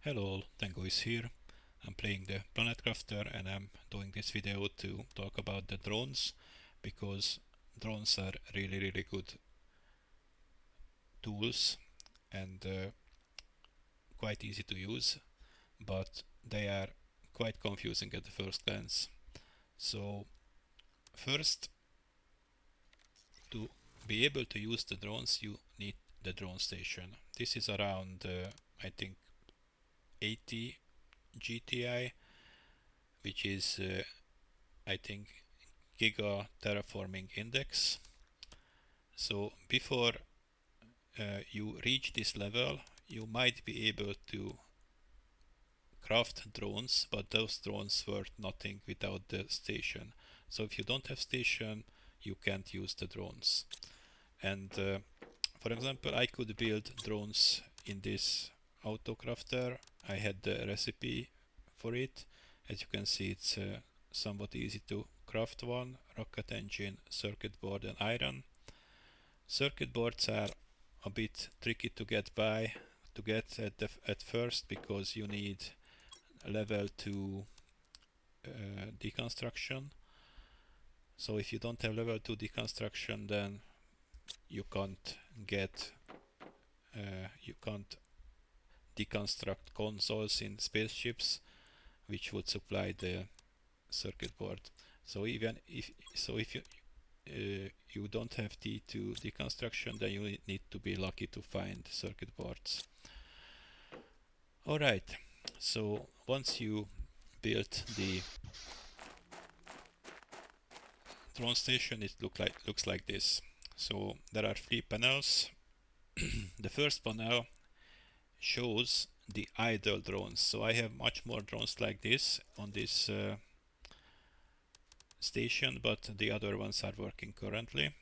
Hello, Tango is here. I'm playing the Planet Crafter and I'm doing this video to talk about the drones because drones are really good tools and quite easy to use, but they are quite confusing at the first glance. So first, to be able to use the drones you need the drone station. This is around I think 80 GTI, which is I think Giga Terraforming Index. So before you reach this level, you might be able to craft drones, but those drones worth nothing without the station. So if you don't have station, you can't use the drones. And for example, I could build drones in this AutoCrafter. I had the recipe for it. As you can see, it's somewhat easy to craft one: rocket engine, circuit board and iron. Circuit boards are a bit tricky to get at first because you need level 2 deconstruction. So if you don't have level 2 deconstruction, then you can't get you can't deconstruct consoles in spaceships, which would supply the circuit board. So if you don't have T2 deconstruction, then you need to be lucky to find circuit boards. Alright, so once you build the drone station, it looks like this. So there are 3 panels. The first panel shows the idle drones. So I have much more drones like this on this station, but the other ones are working currently.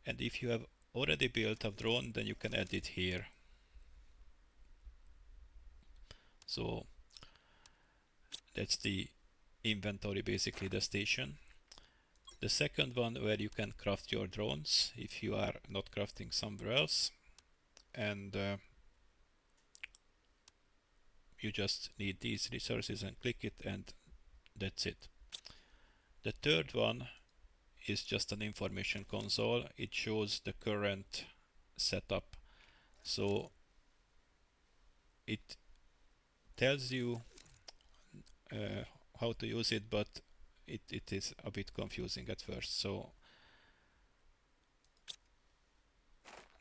And if you have already built a drone, then you can add it here. So that's the inventory, basically the station. The second one where you can craft your drones if you are not crafting somewhere else, and you just need these resources and click it and that's it. The third one is just an information console. It shows the current setup. So it tells you how to use it, but it is a bit confusing at first. So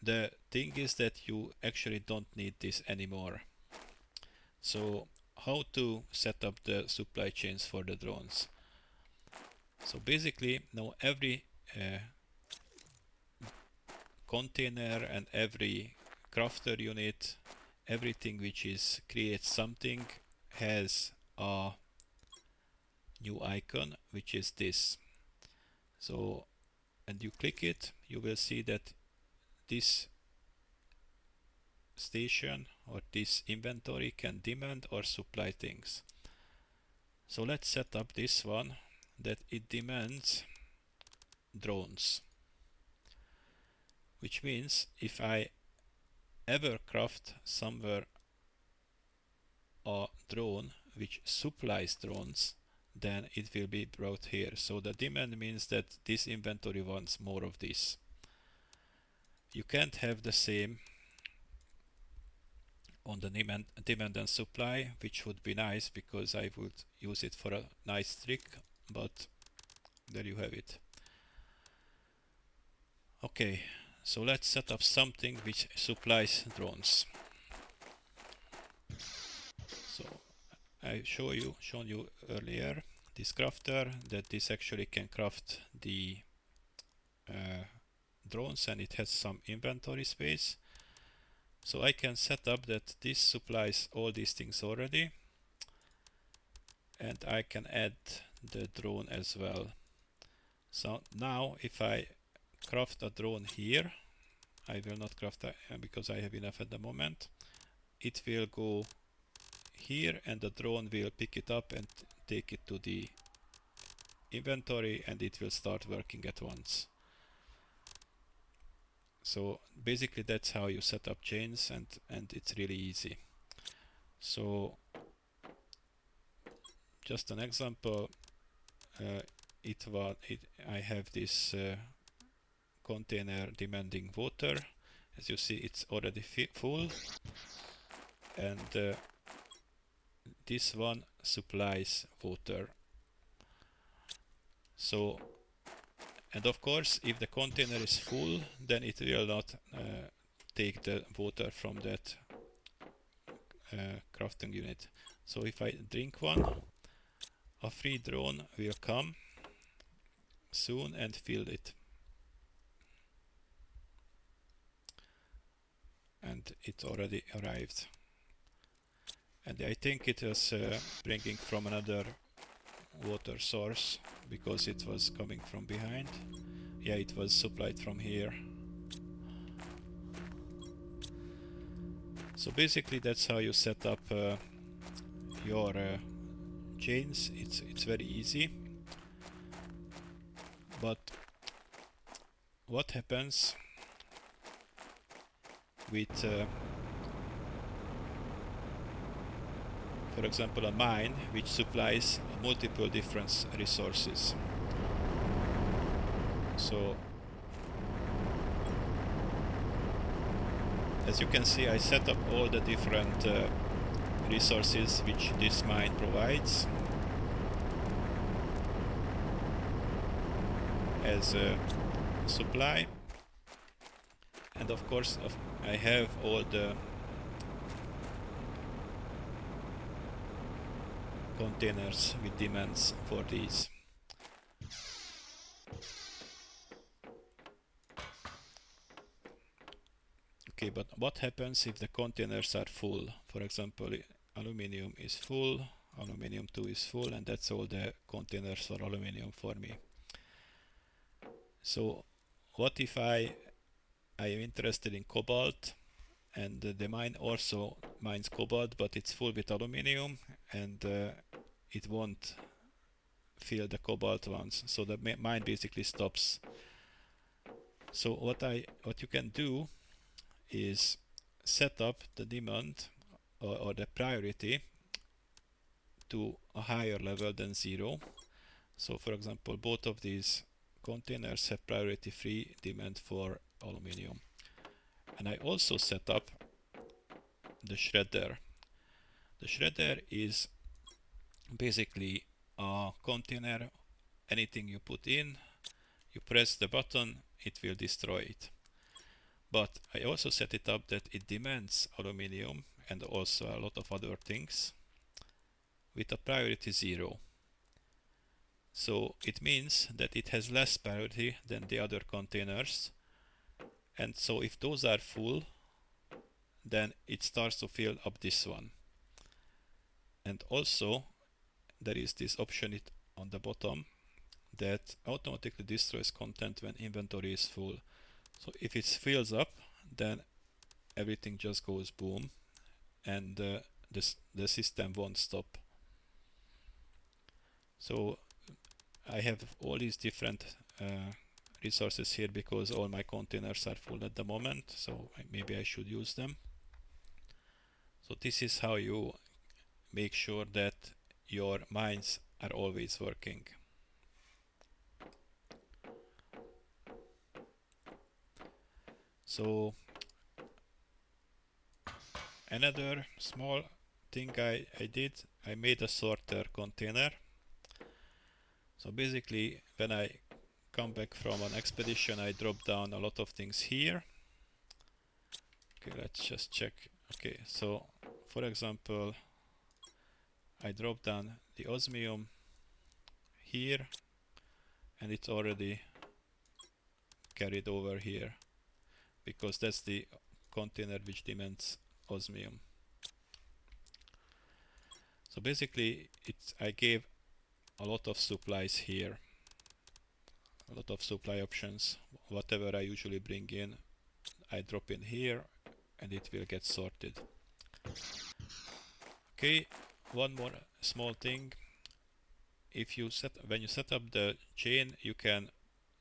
the thing is that you actually don't need this anymore. So how to set up the supply chains for the drones? So basically now every container and every crafter unit, everything which is creates something has a new icon, which is this. So and you click it, you will see that this station or this inventory can demand or supply things. So let's set up this one that it demands drones, which means if I ever craft somewhere a drone which supplies drones, then it will be brought here. So the demand means that this inventory wants more of this. You can't have the same on the demand and supply, which would be nice because I would use it for a nice trick, but there you have it. Okay, so let's set up something which supplies drones. So I shown you earlier this crafter, that this actually can craft the drones and it has some inventory space. So I can set up that this supplies all these things already, and I can add the drone as well. So now if I craft a drone here, I will not craft because I have enough at the moment. It will go here and the drone will pick it up and take it to the inventory and it will start working at once. So basically that's how you set up chains, and it's really easy. So just an example, I have this container demanding water. As you see, it's already full, and this one supplies water. So, and of course, if the container is full, then it will not take the water from that crafting unit. So if I drink one, a free drone will come soon and fill it. And it already arrived. And I think it was bringing from another water source because it was coming from behind. Yeah, it was supplied from here. So basically that's how you set up your chains. It's very easy. But what happens with for example a mine which supplies multiple different resources? So as you can see, I set up all the different resources which this mine provides as a supply, and of course I have all the containers with demands for these. Okay, but what happens if the containers are full? For example, aluminium is full, aluminium 2 is full, and that's all the containers for aluminium for me. So what if I am interested in cobalt, and the mine also mines cobalt, but it's full with aluminium, and it won't fill the cobalt ones, so the mine basically stops. So what you can do is set up the demand or the priority to a higher level than 0. So for example, both of these containers have priority free demand for aluminium. And I also set up the shredder. The shredder is basically a container. Anything you put in, you press the button, it will destroy it. But I also set it up that it demands aluminium and also a lot of other things with a priority 0. So it means that it has less priority than the other containers, and so if those are full, then it starts to fill up this one. And also there is this option on the bottom that automatically destroys content when inventory is full. So if it fills up, then everything just goes boom, and the system won't stop. So I have all these different resources here because all my containers are full at the moment, so maybe I should use them. So this is how you make sure that your mines are always working. So another small thing I did, I made a sorter container. So basically when I come back from an expedition, I drop down a lot of things here. Okay, let's just check. Okay, so for example, I drop down the osmium here, and it's already carried over here because that's the container which demands osmium. So basically I gave a lot of supplies here, a lot of supply options. Whatever I usually bring in, I drop in here and it will get sorted. Okay, one more small thing. When you set up the chain, you can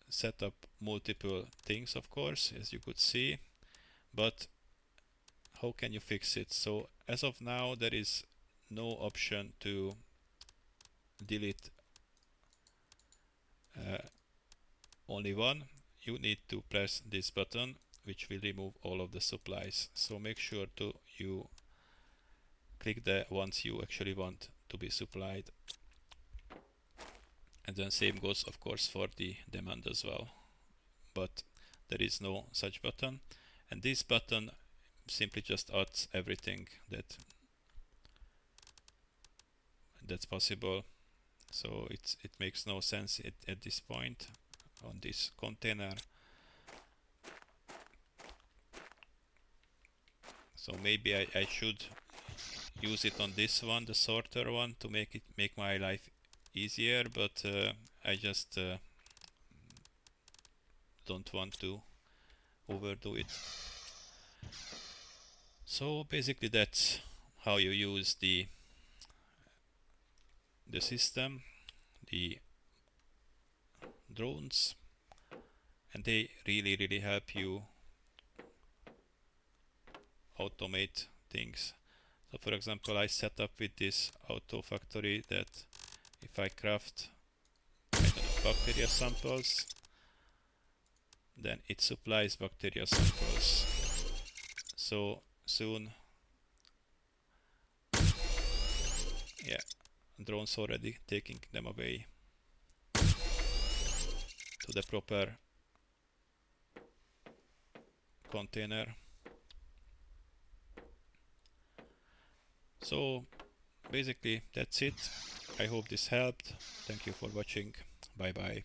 set up multiple things, of course, as you could see, but how can you fix it? So as of now, there is no option to delete only one. You need to press this button, which will remove all of the supplies. So make sure to you click the ones you actually want to be supplied. And then same goes of course for the demand as well. But there is no such button. And this button simply just adds everything that's possible. So it makes no sense at this point on this container. So maybe I should use it on this one, the sorter one, to make my life easier, but I just don't want to overdo it. So basically that's how you use the system, the drones, and they really help you automate things. So for example, I set up with this auto factory that if I craft bacteria samples, then it supplies bacteria samples. So soon, yeah, drones already taking them away to the proper container. So basically that's it. I hope this helped. Thank you for watching. Bye bye.